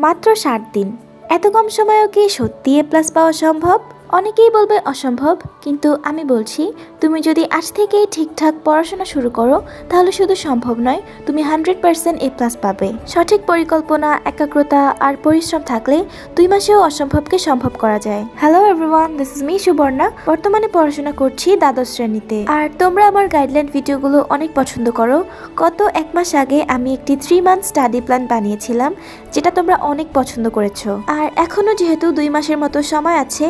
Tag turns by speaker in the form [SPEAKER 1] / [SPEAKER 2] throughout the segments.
[SPEAKER 1] মাত্র 60 দিন। এত কম সময়েও কি সত্যি এ প্লাস পাওয়া সম্ভব? অনেকেই বলবে অসম্ভব, কিন্তু আমি বলছি তুমি যদি আজ থেকেই ঠিকঠাক পড়াশোনা শুরু করো তাহলে শুধু সম্ভব নয়, তুমি 100% এ প্লাস পাবে। সঠিক পরিকল্পনা, একাগ্রতা আর পরিশ্রম থাকলে 2 মাসেও অসম্ভবকে সম্ভব করা যায়। Hello everyone, this is me Suborna. বর্তমানে পড়াশোনা করছি দ্বাদশ শ্রেণীতে। আর তোমরা আমার গাইডলাইন ভিডিওগুলো অনেক পছন্দ করো। গত 1 মাস আগে আমি একটি 3 মান্থ স্টাডি প্ল্যান বানিয়েছিলাম, যেটা তোমরা অনেক পছন্দ করেছো। আর এখনো যেহেতু 2 মাসের মতো সময় আছে,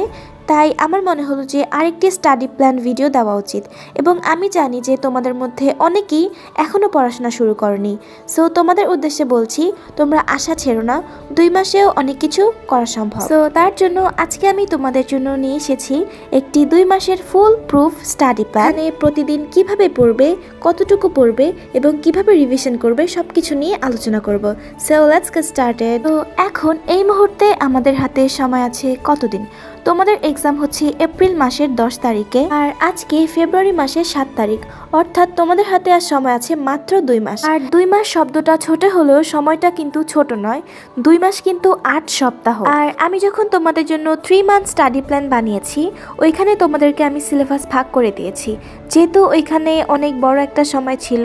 [SPEAKER 1] তাই আমার মনে হলো যে আরেকটি স্টাডি প্ল্যান ভিডিও দেওয়া উচিত। এবং আমি জানি যে তোমাদের মধ্যে অনেকেই এখনও পড়াশোনা শুরু করনি। সো তোমাদের উদ্দেশ্যে বলছি, তোমরা আশা ছেড়ো না, 2 মাসেও অনেক কিছু করা সম্ভব। সো তার জন্য আজকে আমি তোমাদের জন্য নিয়ে এসেছি একটি 2 মাসের ফুল প্রুফ স্টাডি প্ল্যান। প্রতিদিন কিভাবে পড়বে, কতটুকু পড়বে এবং কিভাবে রিভিশন করবে সবকিছু নিয়ে আলোচনা করব। So let's get started. তো এখন এই মুহূর্তে আমাদের হাতে সময় আছে কতদিন? তোমাদের এক্সাম হচ্ছে এপ্রিল মাসের 10 তারিখে, আর আজকে ফেব্রুয়ারি মাসের 7 তারিখ, অর্থাৎ তোমাদের হাতে আর সময় আছে মাত্র 2 মাস। আর 2 মাস শব্দটা ছোট হলেও সময়টা কিন্তু ছোট নয়, 2 মাস কিন্তু 8 সপ্তাহ। আর আমি যখন তোমাদের জন্য 3 মান্থ স্টাডি প্ল্যান বানিয়েছি, ওইখানে তোমাদেরকে আমি সিলেবাস ভাগ করে দিয়েছি, যেহেতু ওইখানে অনেক বড় একটা সময় ছিল।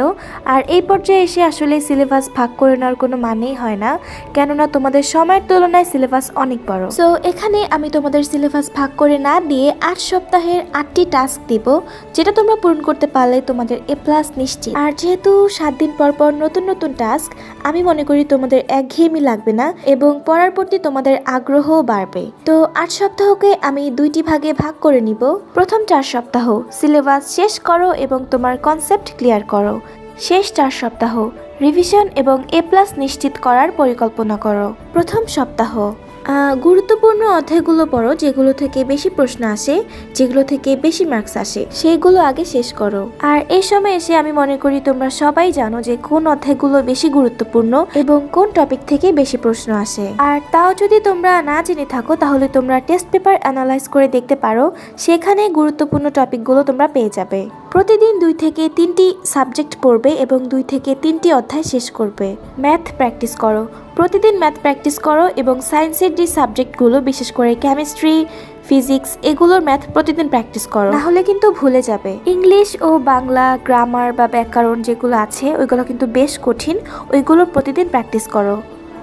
[SPEAKER 1] আর এই পর্যায়ে এসে আসলে সিলেবাস ভাগ করে নেওয়ার কোনো মানেই হয় না, কেননা তোমাদের সময়ের তুলনায় সিলেবাস অনেক বড়। সো এখানে আমি তোমাদের সিলেবাস ভাগ করে না দিয়ে 8 সপ্তাহের 8টি টাস্ক দিব, যেটা তোমরা পূরণ করতে পারলে তোমাদের এ প্লাস নিশ্চিত। আর যেহেতু 7 দিন পর পর নতুন নতুন টাস্ক, আমি মনে করি তোমাদের একঘেয়েমি লাগবে না এবং পড়ার প্রতি তোমাদের আগ্রহও বাড়বে। তো 8 সপ্তাহকে আমি 2টি ভাগে ভাগ করে নিব। প্রথম 4 সপ্তাহ সিলেবাস শেষ করো এবং তোমার কনসেপ্ট ক্লিয়ার করো। শেষ 4 সপ্তাহ রিভিশন এবং এ প্লাস নিশ্চিত করার পরিকল্পনা করো। প্রথম সপ্তাহ গুরুত্বপূর্ণ অধ্যায়গুলো পড়ো, যেগুলো থেকে বেশি প্রশ্ন আসে, যেগুলো থেকে বেশি মার্কস আসে, সেইগুলো আগে শেষ করো। আর এই সময় এসে আমি মনে করি তোমরা সবাই জানো যে কোন অধ্যায়গুলো বেশি গুরুত্বপূর্ণ এবং কোন টপিক থেকে বেশি প্রশ্ন আসে। আর তাও যদি তোমরা না জেনে থাকো, তাহলে তোমরা টেস্ট পেপার অ্যানালাইজ করে দেখতে পারো, সেখানে গুরুত্বপূর্ণ টপিকগুলো তোমরা পেয়ে যাবে। প্রতিদিন 2 থেকে 3টি সাবজেক্ট পড়বে এবং 2 থেকে 3টি অধ্যায় শেষ করবে। ম্যাথ প্র্যাকটিস করো, প্রতিদিন ম্যাথ প্র্যাকটিস করো এবং সায়েন্সের যে সাবজেক্টগুলো, বিশেষ করে কেমিস্ট্রি, ফিজিক্স, এগুলোর ম্যাথ প্রতিদিন প্র্যাকটিস করো, নাহলে কিন্তু ভুলে যাবে। ইংলিশ ও বাংলা গ্রামার বা ব্যাকরণ যেগুলো আছে, ওইগুলো কিন্তু বেশ কঠিন, ওইগুলো প্রতিদিন প্র্যাকটিস করো।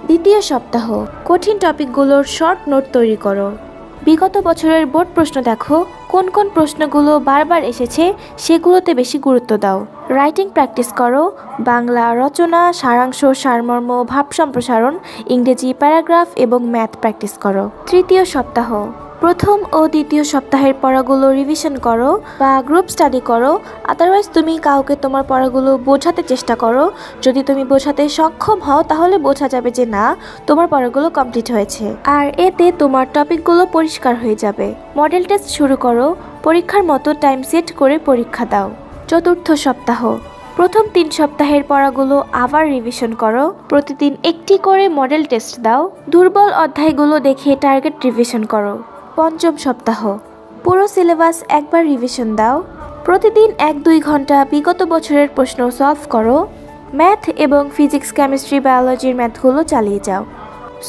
[SPEAKER 1] দ্বিতীয় সপ্তাহ কঠিন টপিকগুলোর শর্ট নোট তৈরি করো। বিগত বছরের বোর্ড প্রশ্ন দেখো, কোন কোন প্রশ্নগুলো বারবার এসেছে সেগুলোতে বেশি গুরুত্ব দাও। রাইটিং প্র্যাকটিস করো, বাংলা রচনা, সারাংশ, সারমর্ম, ভাব সম্প্রসারণ, ইংরেজি প্যারাগ্রাফ এবং ম্যাথ প্র্যাকটিস করো। তৃতীয় সপ্তাহ প্রথম ও দ্বিতীয় সপ্তাহের পড়াগুলো রিভিশন করো বা গ্রুপ স্টাডি করো। আদারওয়াইজ তুমি কাউকে তোমার পড়াগুলো বোঝাতে চেষ্টা করো। যদি তুমি বোঝাতে সক্ষম হও, তাহলে বোঝা যাবে যে না, তোমার পড়াগুলো কমপ্লিট হয়েছে। আর এতে তোমার টপিকগুলো পরিষ্কার হয়ে যাবে। মডেল টেস্ট শুরু করো, পরীক্ষার মতো টাইম সেট করে পরীক্ষা দাও। চতুর্থ সপ্তাহ প্রথম 3 সপ্তাহের পড়াগুলো আবার রিভিশন করো। প্রতিদিন একটি করে মডেল টেস্ট দাও। দুর্বল অধ্যায়গুলো দেখে টার্গেট রিভিশন করো। পঞ্চম সপ্তাহ পুরো সিলেবাস একবার রিভিশন দাও। প্রতিদিন 1-2 ঘন্টা বিগত বছরের প্রশ্ন সলভ করো। ম্যাথ এবং ফিজিক্স, কেমিস্ট্রি, বায়োলজির ম্যাথগুলো চালিয়ে যাও।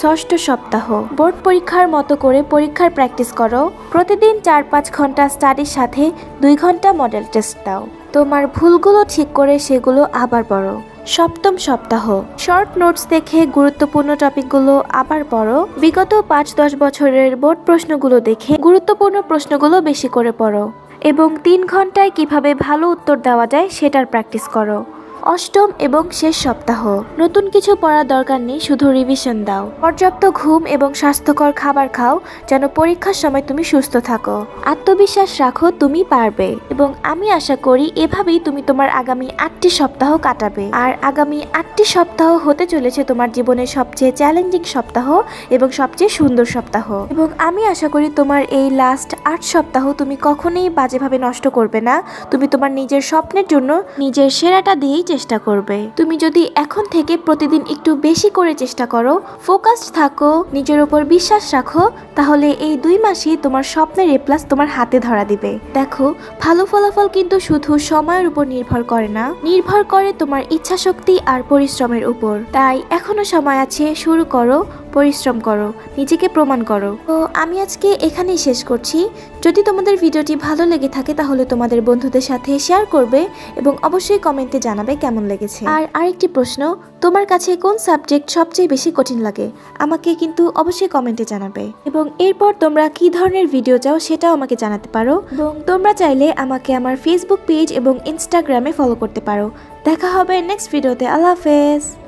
[SPEAKER 1] ষষ্ঠ সপ্তাহ বোর্ড পরীক্ষার মতো করে পরীক্ষার প্র্যাকটিস করো। প্রতিদিন 4-5 ঘন্টা স্টাডির সাথে 2 ঘন্টা মডেল টেস্ট দাও। তোমার ভুলগুলো ঠিক করে সেগুলো আবার পড়ো। সপ্তম সপ্তাহ শর্ট নোটস দেখে গুরুত্বপূর্ণ টপিকগুলো আবার পড়ো। বিগত 5-10 বছরের বোর্ড প্রশ্নগুলো দেখে গুরুত্বপূর্ণ প্রশ্নগুলো বেশি করে পড়ো এবং 3 ঘন্টায় কিভাবে ভালো উত্তর দেওয়া যায় সেটার প্র্যাকটিস করো। অষ্টম এবং শেষ সপ্তাহ নতুন কিছু পড়ার দরকার নেই, শুধু রিভিশন দাও। পর্যাপ্ত ঘুম এবং স্বাস্থ্যকর খাবার খাও, যেন পরীক্ষার সময় তুমি সুস্থ থাকো। আত্মবিশ্বাস রাখো, তুমি পারবে। এবং আমি আশা করি এভাবেই তুমি তোমার আগামী 8টি সপ্তাহ কাটাবে। আর আগামী 8টি সপ্তাহ হতে চলেছে তোমার জীবনের সবচেয়ে চ্যালেঞ্জিং সপ্তাহ এবং সবচেয়ে সুন্দর সপ্তাহ। এবং আমি আশা করি তোমার এই লাস্ট 8 সপ্তাহ তুমি কখনোই বাজেভাবে নষ্ট করবে না। তুমি তোমার নিজের স্বপ্নের জন্য নিজের সেরাটা দিয়েই চেষ্টা করবে। তুমি যদি এখন থেকে প্রতিদিন একটু বেশি করে চেষ্টা করো, ফোকাসড থাকো, নিজের উপর বিশ্বাস রাখো, তাহলে এই 2 মাসই তোমার স্বপ্নের এ প্লাস তোমার হাতে ধরা দিবে। দেখো, ভালো ফলাফল কিন্তু শুধু সময়ের উপর নির্ভর করে না, নির্ভর করে তোমার ইচ্ছা শক্তি আর পরিশ্রমের উপর। তাই এখনো সময় আছে, শুরু করো। পরিশ্রম করো, নিজেকে প্রমাণ করো। তো আমি আজকে এখানেই শেষ করছি। যদি তোমাদের ভিডিওটি ভালো লেগে থাকে তাহলে তোমাদের বন্ধুদের সাথে শেয়ার করবে এবং অবশ্যই কমেন্টে জানাবে কেমন লেগেছে। আর আরেকটি প্রশ্ন, তোমার কাছে কোন সাবজেক্ট সবচেয়ে বেশি কঠিন লাগে আমাকে কিন্তু অবশ্যই কমেন্টে জানাবে। এবং এরপর তোমরা কি ধরনের ভিডিও চাও সেটাও আমাকে জানাতে পারো। এবং তোমরা চাইলে আমাকে আমার ফেসবুক পেজ এবং ইনস্টাগ্রামে ফলো করতে পারো। দেখা হবে নেক্সট ভিডিওতে। আল্লাহ হাফেজ।